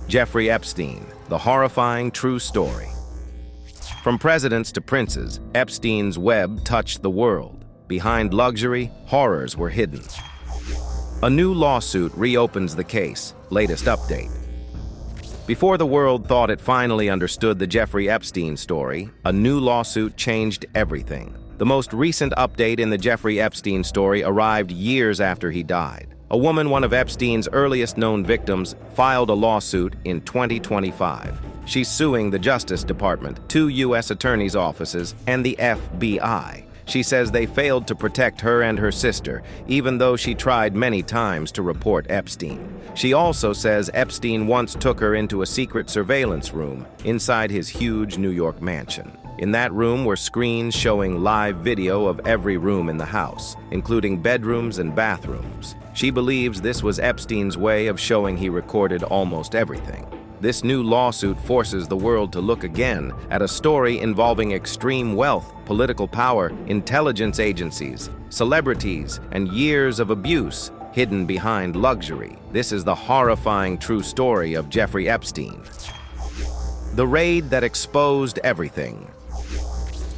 Jeffrey Epstein, the horrifying true story. From presidents to princes, Epstein's web touched the world. Behind luxury, horrors were hidden. A new lawsuit reopens the case. Latest update. Before the world thought it finally understood the Jeffrey Epstein story, a new lawsuit changed everything. The most recent update in the Jeffrey Epstein story arrived years after he died. A woman, one of Epstein's earliest known victims, filed a lawsuit in 2025. She's suing the Justice Department, 2 U.S. attorneys' offices, and the FBI. She says they failed to protect her and her sister, even though she tried many times to report Epstein. She also says Epstein once took her into a secret surveillance room inside his huge New York mansion. In that room were screens showing live video of every room in the house, including bedrooms and bathrooms. She believes this was Epstein's way of showing he recorded almost everything. This new lawsuit forces the world to look again at a story involving extreme wealth, political power, intelligence agencies, celebrities, and years of abuse hidden behind luxury. This is the horrifying true story of Jeffrey Epstein. The raid that exposed everything.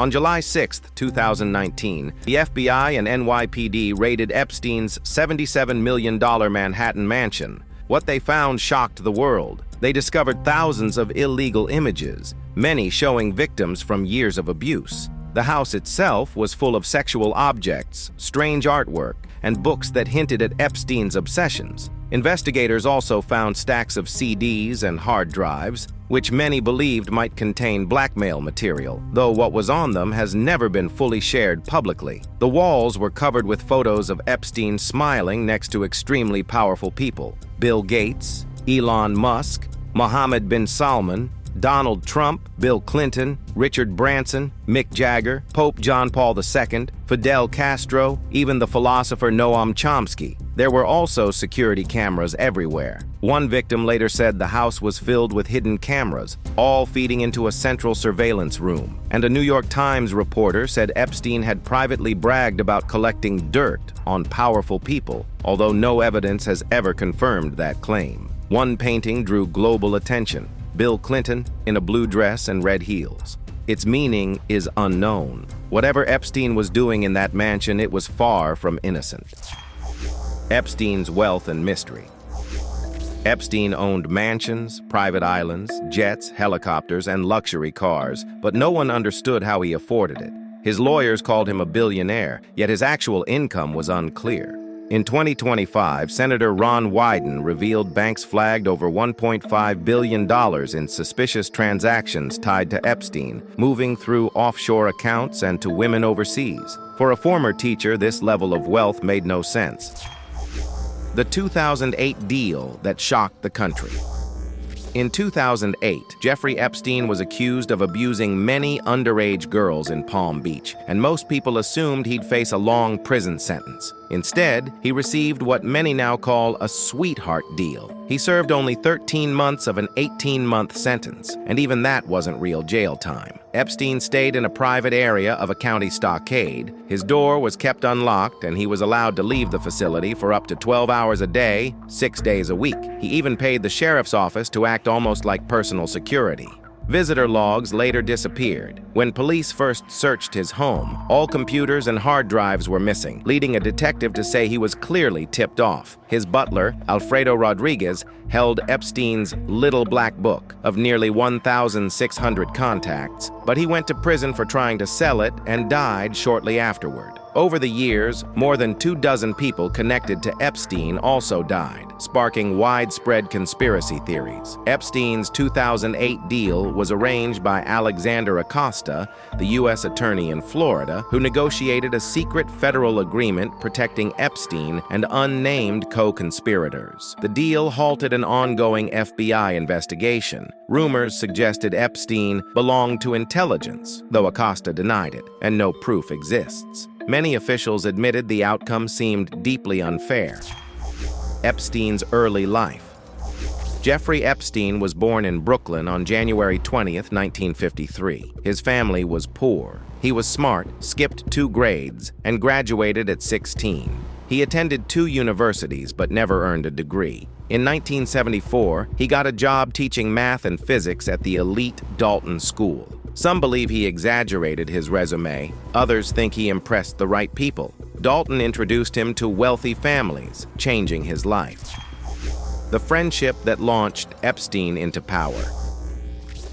On July 6, 2019, the FBI and NYPD raided Epstein's $77 million Manhattan mansion. What they found shocked the world. They discovered thousands of illegal images, many showing victims from years of abuse. The house itself was full of sexual objects, strange artwork, and books that hinted at Epstein's obsessions. Investigators also found stacks of CDs and hard drives, which many believed might contain blackmail material, though what was on them has never been fully shared publicly. The walls were covered with photos of Epstein smiling next to extremely powerful people: Bill Gates, Elon Musk, Mohammed bin Salman, Donald Trump, Bill Clinton, Richard Branson, Mick Jagger, Pope John Paul II, Fidel Castro, even the philosopher Noam Chomsky. There were also security cameras everywhere. One victim later said the house was filled with hidden cameras, all feeding into a central surveillance room. And a New York Times reporter said Epstein had privately bragged about collecting dirt on powerful people, although no evidence has ever confirmed that claim. One painting drew global attention: Bill Clinton in a blue dress and red heels. Its meaning is unknown. Whatever Epstein was doing in that mansion, it was far from innocent. Epstein's wealth and mystery. Epstein owned mansions, private islands, jets, helicopters, and luxury cars, but no one understood how he afforded it. His lawyers called him a billionaire, yet his actual income was unclear. In 2025, Senator Ron Wyden revealed banks flagged over $1.5 billion in suspicious transactions tied to Epstein, moving through offshore accounts and to women overseas. For a former teacher, this level of wealth made no sense. The 2008 deal that shocked the country. In 2008, Jeffrey Epstein was accused of abusing many underage girls in Palm Beach, and most people assumed he'd face a long prison sentence. Instead, he received what many now call a sweetheart deal. He served only 13 months of an 18-month sentence, and even that wasn't real jail time. Epstein stayed in a private area of a county stockade. His door was kept unlocked, and he was allowed to leave the facility for up to 12 hours a day, 6 days a week. He even paid the sheriff's office to act almost like personal security. Visitor logs later disappeared. When police first searched his home, all computers and hard drives were missing, leading a detective to say he was clearly tipped off. His butler, Alfredo Rodriguez, held Epstein's little black book of nearly 1,600 contacts, but he went to prison for trying to sell it and died shortly afterward. Over the years, more than 24 people connected to Epstein also died, sparking widespread conspiracy theories. Epstein's 2008 deal was arranged by Alexander Acosta, the U.S. attorney in Florida, who negotiated a secret federal agreement protecting Epstein and unnamed co-conspirators. The deal halted an ongoing FBI investigation. Rumors suggested Epstein belonged to intelligence, though Acosta denied it, and no proof exists. Many officials admitted the outcome seemed deeply unfair. Epstein's early life. Jeffrey Epstein was born in Brooklyn on January 20, 1953. His family was poor. He was smart, skipped 2 grades, and graduated at 16. He attended 2 universities but never earned a degree. In 1974, he got a job teaching math and physics at the elite Dalton School. Some believe he exaggerated his resume, others think he impressed the right people. Dalton introduced him to wealthy families, changing his life. The friendship that launched Epstein into power.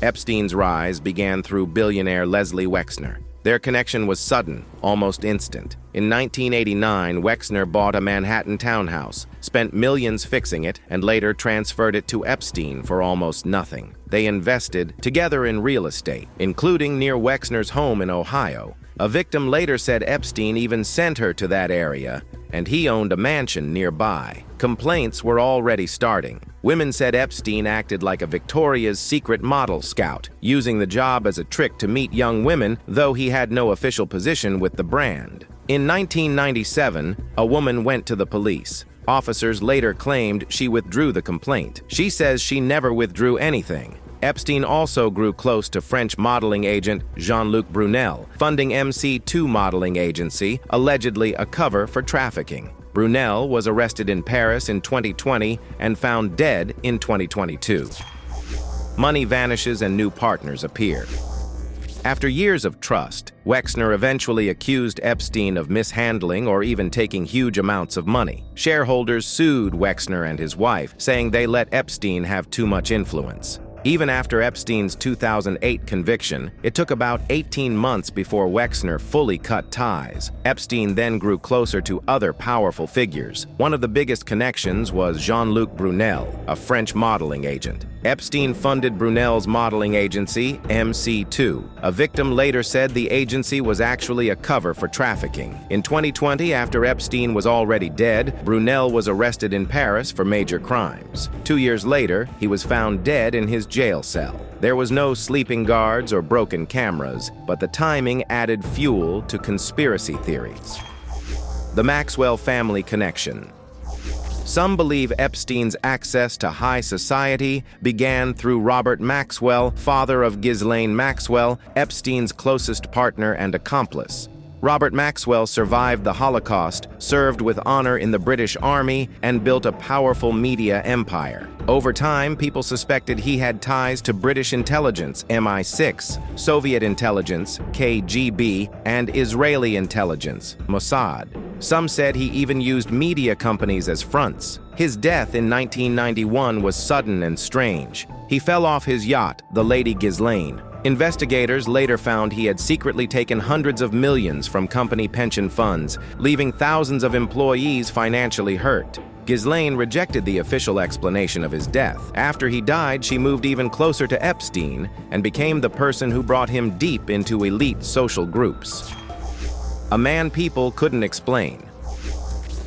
Epstein's rise began through billionaire Leslie Wexner. Their connection was sudden, almost instant. In 1989, Wexner bought a Manhattan townhouse, spent millions fixing it, and later transferred it to Epstein for almost nothing. They invested together in real estate, including near Wexner's home in Ohio. A victim later said Epstein even sent her to that area, and he owned a mansion nearby. Complaints were already starting. Women said Epstein acted like a Victoria's Secret model scout, using the job as a trick to meet young women, though he had no official position with the brand. In 1997, a woman went to the police. Officers later claimed she withdrew the complaint. She says she never withdrew anything. Epstein also grew close to French modeling agent Jean-Luc Brunel, funding MC2 modeling agency, allegedly a cover for trafficking. Brunel was arrested in Paris in 2020 and found dead in 2022. Money vanishes and new partners appear. After years of trust, Wexner eventually accused Epstein of mishandling or even taking huge amounts of money. Shareholders sued Wexner and his wife, saying they let Epstein have too much influence. Even after Epstein's 2008 conviction, it took about 18 months before Wexner fully cut ties. Epstein then grew closer to other powerful figures. One of the biggest connections was Jean-Luc Brunel, a French modeling agent. Epstein funded Brunel's modeling agency, MC2. A victim later said the agency was actually a cover for trafficking. In 2020, after Epstein was already dead, Brunel was arrested in Paris for major crimes. 2 years later, he was found dead in his jail cell. There was no sleeping guards or broken cameras, but the timing added fuel to conspiracy theories. The Maxwell family connection. Some believe Epstein's access to high society began through Robert Maxwell, father of Ghislaine Maxwell, Epstein's closest partner and accomplice. Robert Maxwell survived the Holocaust, served with honor in the British Army, and built a powerful media empire. Over time, people suspected he had ties to British intelligence, MI6, Soviet intelligence, KGB, and Israeli intelligence, Mossad. Some said he even used media companies as fronts. His death in 1991 was sudden and strange. He fell off his yacht, the Lady Ghislaine. Investigators later found he had secretly taken hundreds of millions from company pension funds, leaving thousands of employees financially hurt. Ghislaine rejected the official explanation of his death. After he died, she moved even closer to Epstein and became the person who brought him deep into elite social groups. A man people couldn't explain.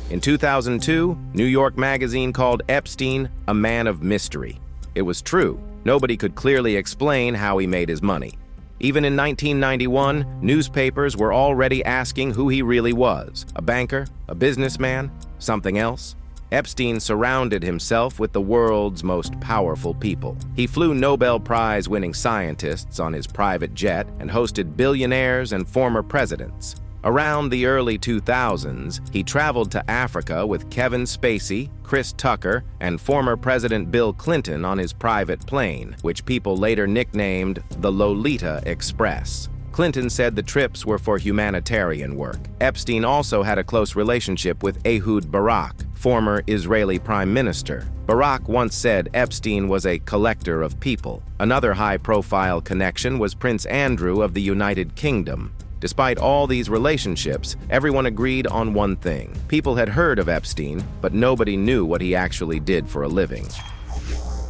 In 2002, New York Magazine called Epstein a man of mystery. It was true. Nobody could clearly explain how he made his money. Even in 1991, newspapers were already asking who he really was. A banker? A businessman? Something else? Epstein surrounded himself with the world's most powerful people. He flew Nobel Prize-winning scientists on his private jet and hosted billionaires and former presidents. Around the early 2000s, he traveled to Africa with Kevin Spacey, Chris Tucker, and former President Bill Clinton on his private plane, which people later nicknamed the Lolita Express. Clinton said the trips were for humanitarian work. Epstein also had a close relationship with Ehud Barak, former Israeli prime minister. Barak once said Epstein was a collector of people. Another high-profile connection was Prince Andrew of the United Kingdom. Despite all these relationships, everyone agreed on one thing. People had heard of Epstein, but nobody knew what he actually did for a living.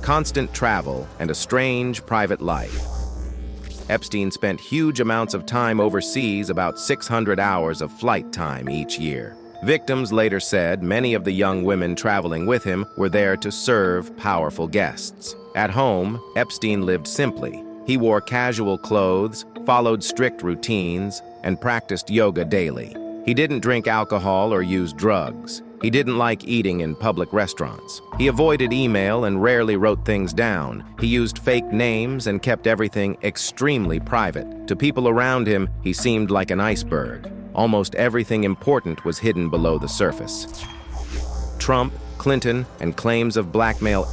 Constant travel and a strange private life. Epstein spent huge amounts of time overseas, about 600 hours of flight time each year. Victims later said many of the young women traveling with him were there to serve powerful guests. At home, Epstein lived simply. He wore casual clothes, followed strict routines, and practiced yoga daily. He didn't drink alcohol or use drugs. He didn't like eating in public restaurants. He avoided email and rarely wrote things down. He used fake names and kept everything extremely private. To people around him, he seemed like an iceberg. Almost everything important was hidden below the surface. Trump, Clinton, and claims of blackmail.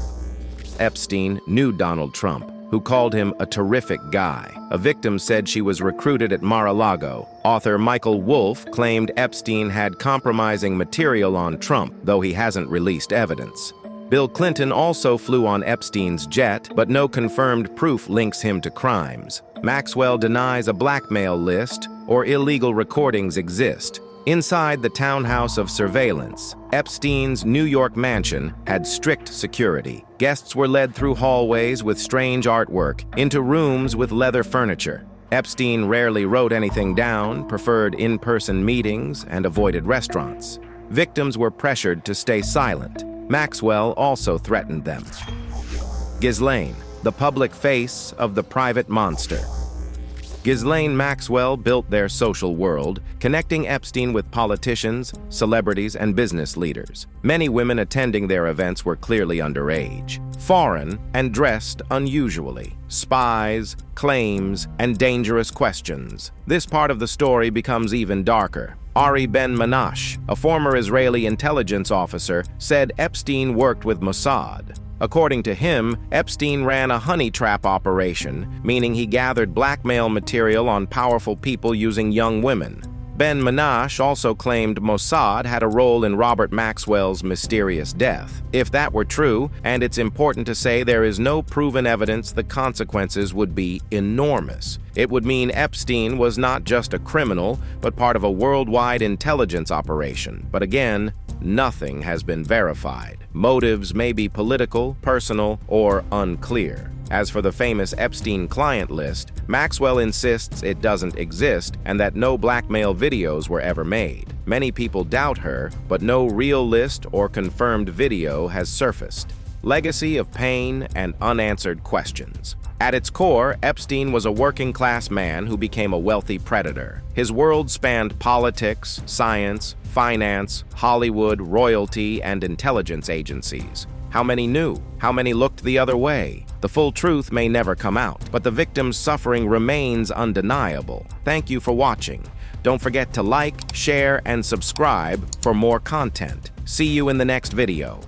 Epstein knew Donald Trump, who called him a terrific guy. A victim said she was recruited at Mar-a-Lago. Author Michael Wolff claimed Epstein had compromising material on Trump, though he hasn't released evidence. Bill Clinton also flew on Epstein's jet, but no confirmed proof links him to crimes. Maxwell denies a blackmail list or illegal recordings exist. Inside the townhouse of surveillance, Epstein's New York mansion had strict security. Guests were led through hallways with strange artwork, into rooms with leather furniture. Epstein rarely wrote anything down, preferred in-person meetings, and avoided restaurants. Victims were pressured to stay silent. Maxwell also threatened them. Ghislaine, the public face of the private monster. Ghislaine Maxwell built their social world, connecting Epstein with politicians, celebrities, and business leaders. Many women attending their events were clearly underage, foreign, and dressed unusually. Spies, claims, and dangerous questions. This part of the story becomes even darker. Ari Ben-Menashe, a former Israeli intelligence officer, said Epstein worked with Mossad. According to him, Epstein ran a honey trap operation, meaning he gathered blackmail material on powerful people using young women. Ben-Menashe also claimed Mossad had a role in Robert Maxwell's mysterious death. If that were true, and it's important to say there is no proven evidence, the consequences would be enormous. It would mean Epstein was not just a criminal, but part of a worldwide intelligence operation. But again, nothing has been verified. Motives may be political, personal, or unclear. As for the famous Epstein client list, Maxwell insists it doesn't exist and that no blackmail videos were ever made. Many people doubt her, but no real list or confirmed video has surfaced. Legacy of pain and unanswered questions. At its core, Epstein was a working-class man who became a wealthy predator. His world spanned politics, science, finance, Hollywood, royalty, and intelligence agencies. How many knew? How many looked the other way? The full truth may never come out, but the victim's suffering remains undeniable. Thank you for watching. Don't forget to like, share, and subscribe for more content. See you in the next video.